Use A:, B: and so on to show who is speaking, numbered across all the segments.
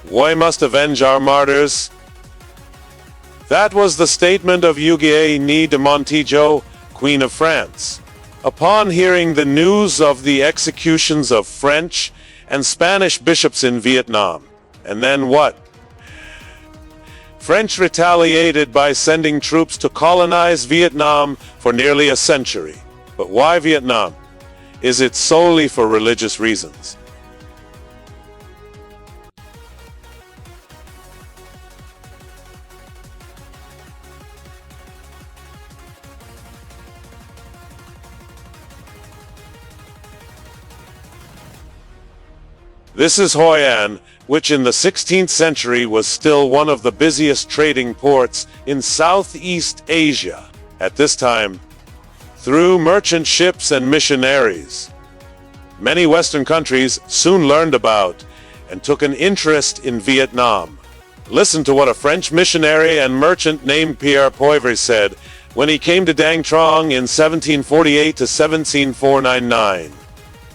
A: We must avenge our martyrs. That was the statement of Eugénie de Montijo, Queen of France, upon hearing the news of the executions of French and Spanish bishops in Viet Nam. And then what? French retaliated by sending troops to colonize Viet Nam for nearly a century. But why Viet Nam? Is it solely for religious reasons? This is Hoi An, which in the 16th century was still one of the busiest trading ports in Southeast Asia at this time, through merchant ships and missionaries. Many Western countries soon learned about and took an interest in Viet Nam. Listen to what a French missionary and merchant named Pierre Poivre said when he came to Dang Trong in 1748 to 17499.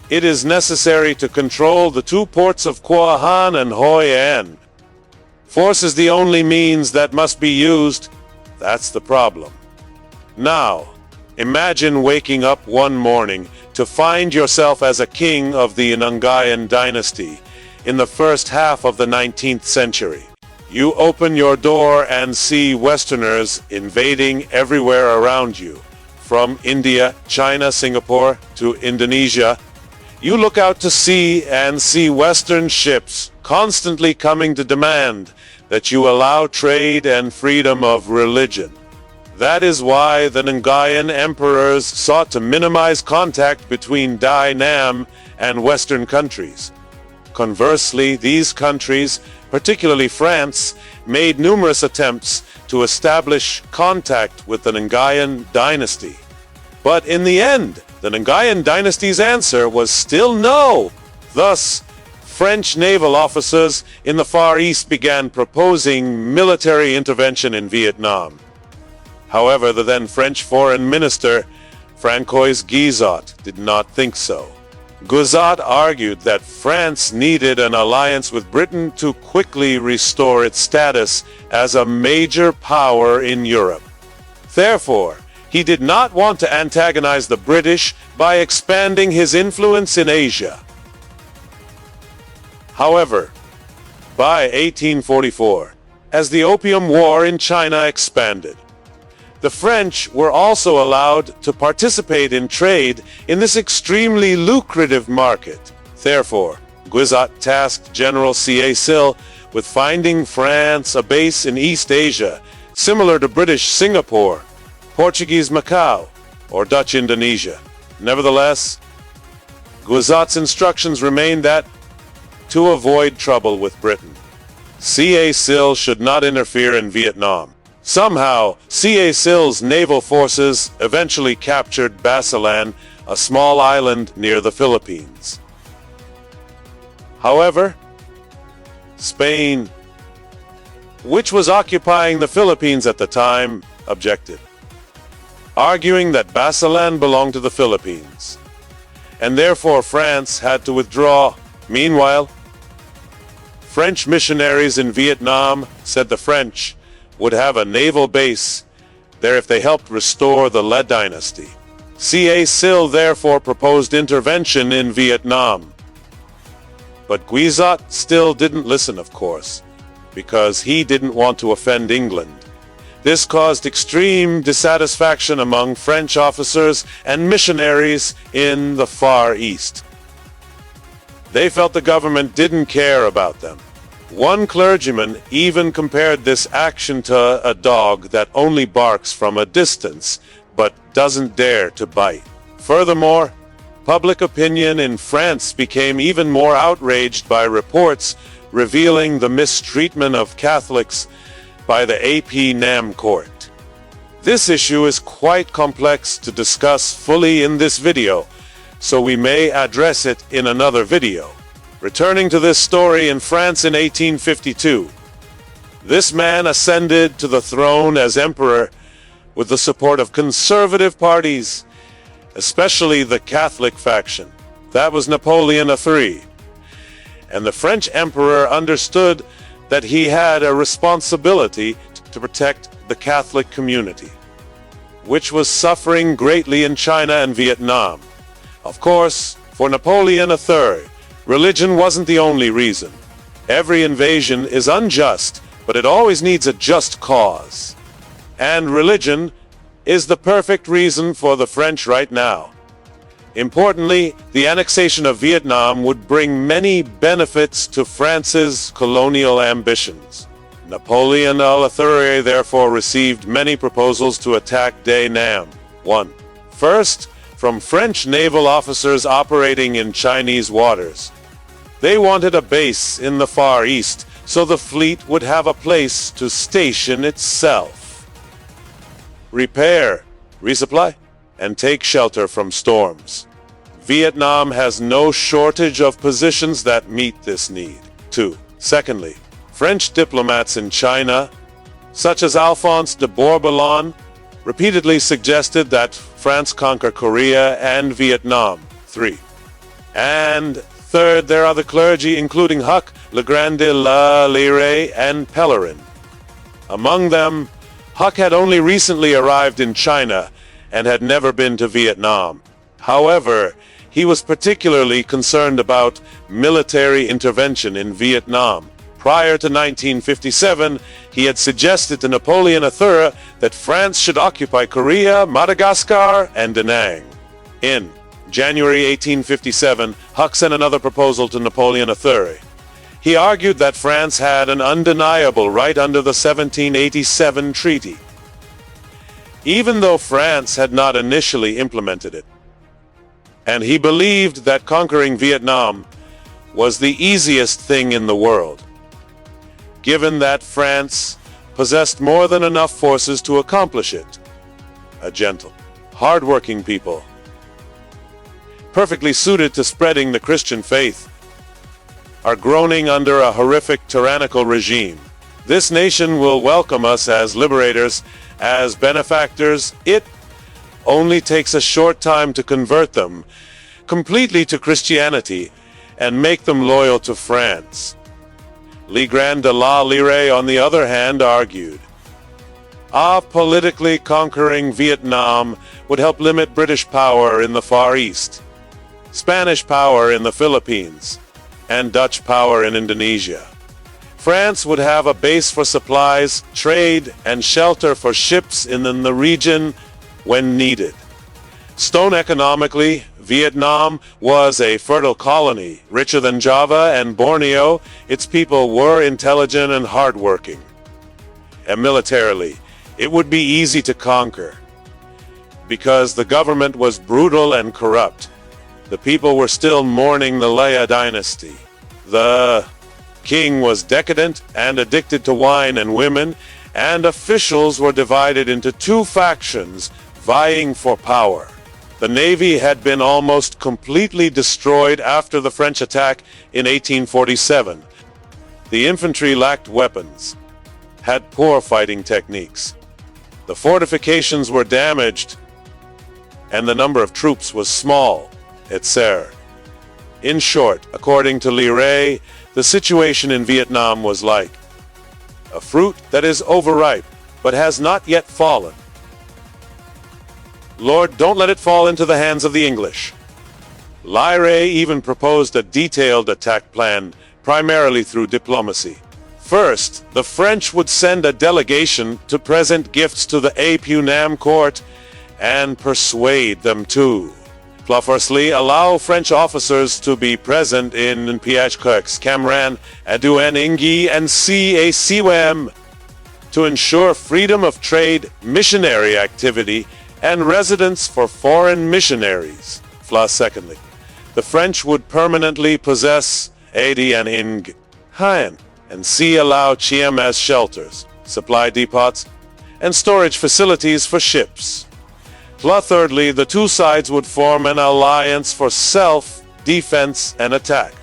A: It is necessary to control the two ports of Qua Han and Hoi An. Force is the only means that must be used. That's the problem. Now, imagine waking up one morning to find yourself as a king of the Nguyen dynasty in the first half of the 19th century. You open your door and see Westerners invading everywhere around you, from India, China, Singapore, to Indonesia. You look out to sea and see Western ships constantly coming to demand that you allow trade and freedom of religion. That is why the Nguyen emperors sought to minimize contact between Dai Nam and Western countries. Conversely, these countries, particularly France, made numerous attempts to establish contact with the Nguyen dynasty. But in the end, the Nguyen dynasty's answer was still no. Thus, French naval officers in the Far East began proposing military intervention in Viet Nam. However, the then French Foreign Minister, François Guizot, did not think so. Guizot argued that France needed an alliance with Britain to quickly restore its status as a major power in Europe. Therefore, he did not want to antagonize the British by expanding his influence in Asia. However, by 1844, as the Opium War in China expanded, the French were also allowed to participate in trade in this extremely lucrative market. Therefore, Guizot tasked General C.A. Sill with finding France a base in East Asia, similar to British Singapore, Portuguese Macau, or Dutch Indonesia. Nevertheless, Guizot's instructions remained that, to avoid trouble with Britain, C.A. Sill should not interfere in Viet Nam. Somehow, C.A. Sill's naval forces eventually captured Basilan, a small island near the Philippines. However, Spain, which was occupying the Philippines at the time, objected, arguing that Basilan belonged to the Philippines, and therefore France had to withdraw. Meanwhile, French missionaries in Viet Nam said the French would have a naval base there if they helped restore the Le dynasty. C.A. Sill therefore proposed intervention in Viet Nam. But Guizot still didn't listen, of course, because he didn't want to offend England. This caused extreme dissatisfaction among French officers and missionaries in the Far East. They felt the government didn't care about them. One clergyman even compared this action to a dog that only barks from a distance, but doesn't dare to bite. Furthermore, public opinion in France became even more outraged by reports revealing the mistreatment of Catholics by the AP Nam court. This issue is quite complex to discuss fully in this video, so we may address it in another video. Returning to this story, in France in 1852, this man ascended to the throne as emperor with the support of conservative parties, especially the Catholic faction. That was Napoleon III. and the French emperor understood that he had a responsibility to protect the Catholic community, which was suffering greatly in China and Vietnam. Of course, for Napoleon III, religion wasn't the only reason. Every invasion is unjust, but it always needs a just cause. And religion is the perfect reason for the French right now. Importantly, the annexation of Vietnam would bring many benefits to France's colonial ambitions. Napoleon III therefore received many proposals to attack Viet Nam. 1. First, from French naval officers operating in Chinese waters. They wanted a base in the Far East, so the fleet would have a place to station itself, repair, resupply, and take shelter from storms. Vietnam has no shortage of positions that meet this need. 2. Secondly, French diplomats in China, such as Alphonse de Bourboulon, repeatedly suggested that France conquer Korea and Vietnam. 3. And third, there are the clergy, including Huc, Legrand de la Lyre, and Pellerin. Among them, Huc had only recently arrived in China and had never been to Vietnam. However, he was particularly concerned about military intervention in Vietnam. Prior to 1957, he had suggested to Napoleon III that France should occupy Korea, Madagascar, and Da Nang. In January 1857, Huc sent another proposal to Napoleon III. He argued that France had an undeniable right under the 1787 treaty, even though France had not initially implemented it. And he believed that conquering Vietnam was the easiest thing in the world, given that France possessed more than enough forces to accomplish it. A gentle, hard-working people, perfectly suited to spreading the Christian faith, are groaning under a horrific tyrannical regime. This nation will welcome us as liberators, as benefactors. It only takes a short time to convert them completely to Christianity and make them loyal to France. Legrand de la Lyre, on the other hand, argued, politically conquering Vietnam would help limit British power in the Far East, Spanish power in the Philippines, and Dutch power in Indonesia. France would have a base for supplies, trade, and shelter for ships in the region when needed. Stone economically, Vietnam was a fertile colony, richer than Java and Borneo. Its people were intelligent and hardworking. And militarily, it would be easy to conquer, because the government was brutal and corrupt. The people were still mourning the Lea dynasty. The king was decadent and addicted to wine and women, and officials were divided into two factions vying for power. The navy had been almost completely destroyed after the French attack in 1847. The infantry lacked weapons, had poor fighting techniques. The fortifications were damaged, and the number of troops was small, etc. In short, according to Lyre, the situation in Vietnam was like a fruit that is overripe, but has not yet fallen. Lord, don't let it fall into the hands of the English. Lyre even proposed a detailed attack plan, primarily through diplomacy. First, the French would send a delegation to present gifts to the Viet Nam court and persuade them to, firstly, allow French officers to be present in Piachcox, Camran, Aduen Ingi, and Cacwem to ensure freedom of trade, missionary activity, and residence for foreign missionaries. Secondly, the French would permanently possess Adien Ing, Hien, and allow Chiem as shelters, supply depots, and storage facilities for ships. Thirdly, the two sides would form an alliance for self-defense and attack.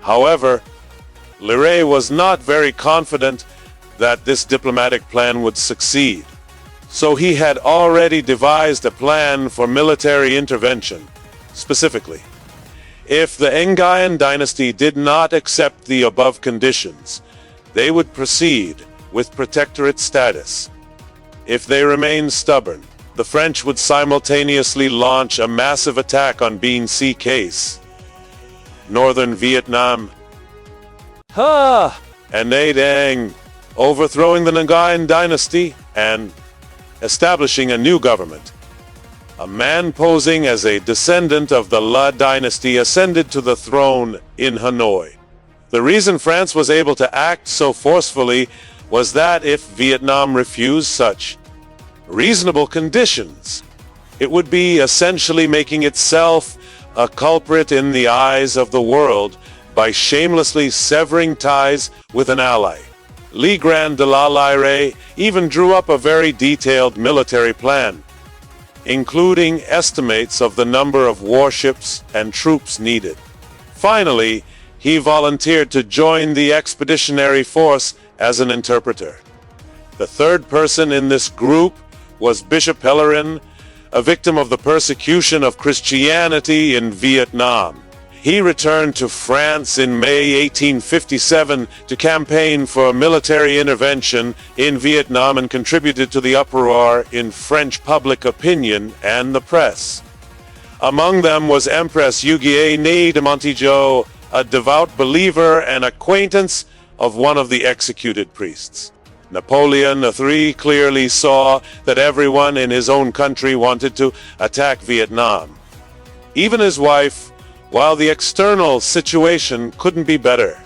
A: However, Lyre was not very confident that this diplomatic plan would succeed, so he had already devised a plan for military intervention. Specifically, If the Nguyen dynasty did not accept the above conditions, they would proceed with protectorate status. If they remained stubborn, the French would simultaneously launch a massive attack on Bien C case, northern Vietnam, and Nha Dang, overthrowing the Nguyen dynasty and establishing a new government. A man posing as a descendant of the La dynasty ascended to the throne in Hanoi. The reason France was able to act so forcefully was that if Vietnam refused such reasonable conditions, it would be essentially making itself a culprit in the eyes of the world by shamelessly severing ties with an ally. Le Grand de la Lyre even drew up a very detailed military plan, including estimates of the number of warships and troops needed. Finally, he volunteered to join the expeditionary force as an interpreter. The third person in this group was Bishop Pellerin, a victim of the persecution of Christianity in Vietnam. He returned to France in May 1857 to campaign for military intervention in Vietnam and contributed to the uproar in French public opinion and the press. Among them was Empress Huguet née de Montijo, a devout believer and acquaintance of one of the executed priests. Napoleon III clearly saw that everyone in his own country wanted to attack Vietnam. Even his wife, while the external situation couldn't be better.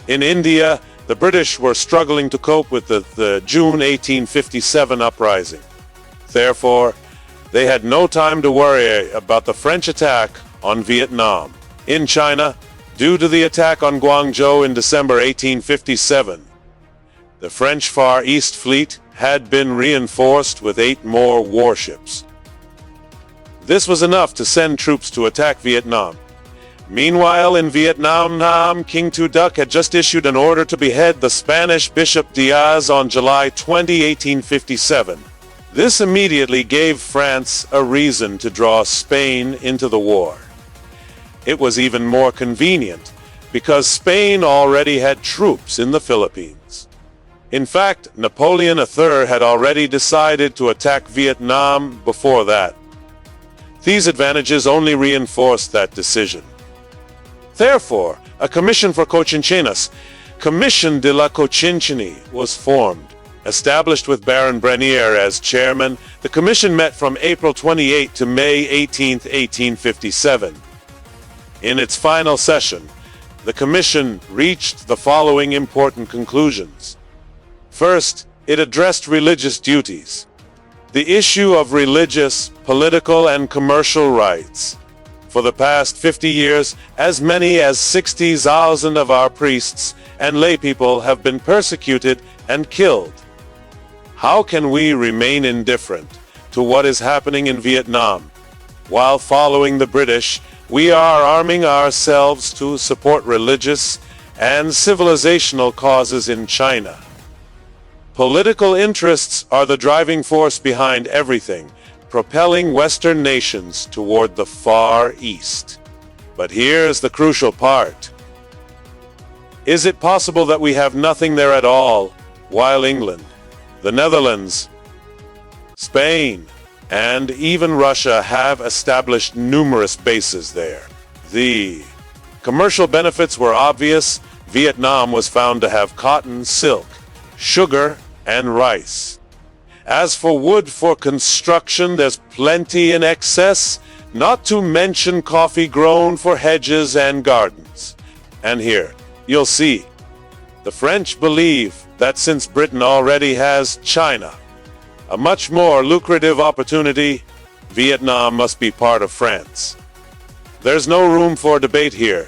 A: In India, the British were struggling to cope with the June 1857 uprising. Therefore, they had no time to worry about the French attack on Vietnam. In China, due to the attack on Guangzhou in December 1857, the French Far East Fleet had been reinforced with 8 more warships. This was enough to send troops to attack Vietnam. Meanwhile, in Vietnam, King Tu Duc had just issued an order to behead the Spanish Bishop Diaz on July 20, 1857. This immediately gave France a reason to draw Spain into the war. It was even more convenient because Spain already had troops in the Philippines. In fact, Napoleon III had already decided to attack Vietnam before that. These advantages only reinforced that decision. Therefore, a commission for Cochinchinas, Commission de la Cochinchina, was formed. Established with Baron Brenier as chairman, the commission met from April 28 to May 18, 1857. In its final session, the commission reached the following important conclusions. First, it addressed religious duties. The issue of religious, political, and commercial rights. For the past 50 years, as many as 60,000 of our priests and laypeople have been persecuted and killed. How can we remain indifferent to what is happening in Vietnam? While following the British, we are arming ourselves to support religious and civilizational causes in China. Political interests are the driving force behind everything, propelling Western nations toward the Far East. But here's the crucial part. Is it possible that we have nothing there at all, while England, the Netherlands, Spain, and even Russia have established numerous bases there? The commercial benefits were obvious. Vietnam was found to have cotton, silk, sugar, and rice. As for wood for construction, there's plenty in excess, not to mention coffee grown for hedges and gardens. And here, you'll see, the French believe that since Britain already has China, a much more lucrative opportunity, Vietnam must be part of France. There's no room for debate here.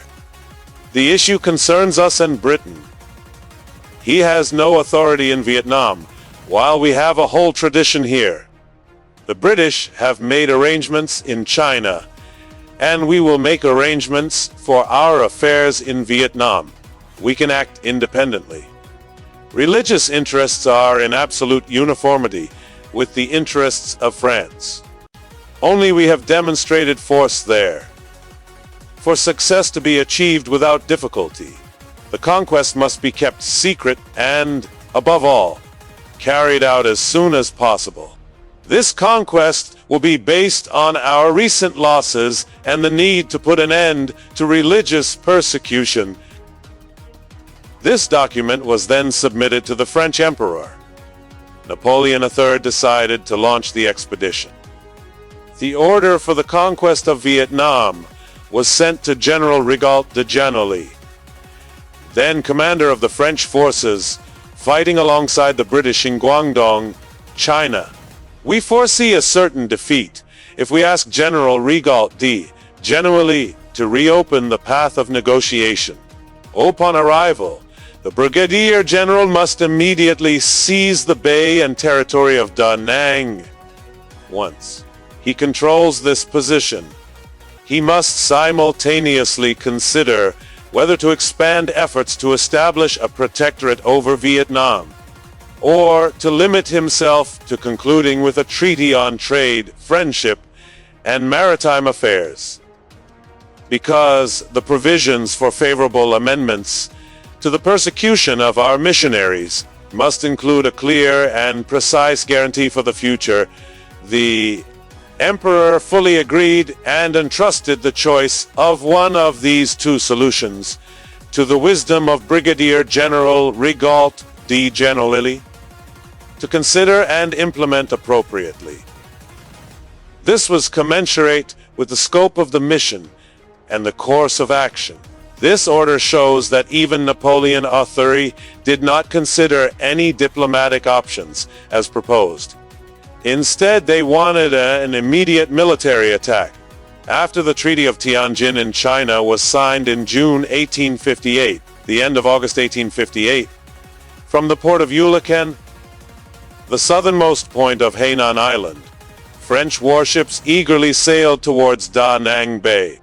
A: The issue concerns us and Britain. He has no authority in Vietnam, while we have a whole tradition here. The British have made arrangements in China, and we will make arrangements for our affairs in Vietnam. We can act independently. Religious interests are in absolute uniformity with the interests of France. Only we have demonstrated force there. for success to be achieved without difficulty, the conquest must be kept secret and, above all, carried out as soon as possible. This conquest will be based on our recent losses and the need to put an end to religious persecution. This document was then submitted to the French Emperor. Napoleon III decided to launch the expedition. The order for the conquest of Viet Nam was sent to General Rigaud de Genolly, then commander of the French forces, fighting alongside the British in Guangdong, China. We foresee a certain defeat if we ask General Rigaud de Genolly to reopen the path of negotiation. Upon arrival, the Brigadier General must immediately seize the bay and territory of Da Nang. Once he controls this position, he must simultaneously consider whether to expand efforts to establish a protectorate over Vietnam, or to limit himself to concluding with a treaty on trade, friendship, and maritime affairs. Because the provisions for favorable amendments to the persecution of our missionaries must include a clear and precise guarantee for the future, the Emperor fully agreed and entrusted the choice of one of these two solutions to the wisdom of Brigadier General Rigaud de Genolly to consider and implement appropriately. This was commensurate with the scope of the mission and the course of action. This order shows that even Napoleon III did not consider any diplomatic options as proposed. Instead, they wanted an immediate military attack. After the Treaty of Tianjin in China was signed in June 1858, the end of August 1858, from the port of Yuliken, the southernmost point of Hainan Island, French warships eagerly sailed towards Da Nang Bay.